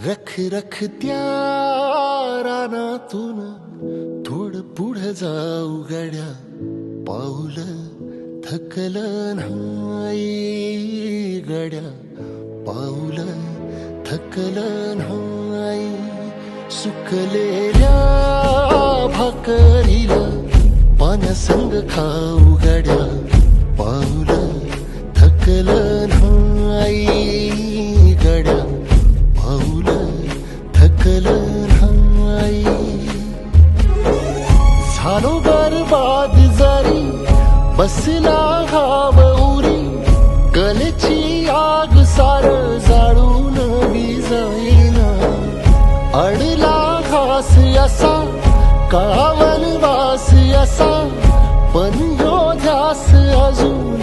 रख रख त्या रानातून थोडं पुढं जाऊ गड्या, पाऊल थकलं नाही गड्या, पाऊल थकलं नाही. सुकलेल्या भाकरीला पाण्यासंग खाऊ गड्या, पाऊल थकलं नाही गड्या, पाऊल थकलं नाही. झालो बरबाद जरी बसला घाव उरी, कलेची आग सार जाळून विजाईना. अडला घास असा का वनवास असा, पण ह्यो ध्यास अजून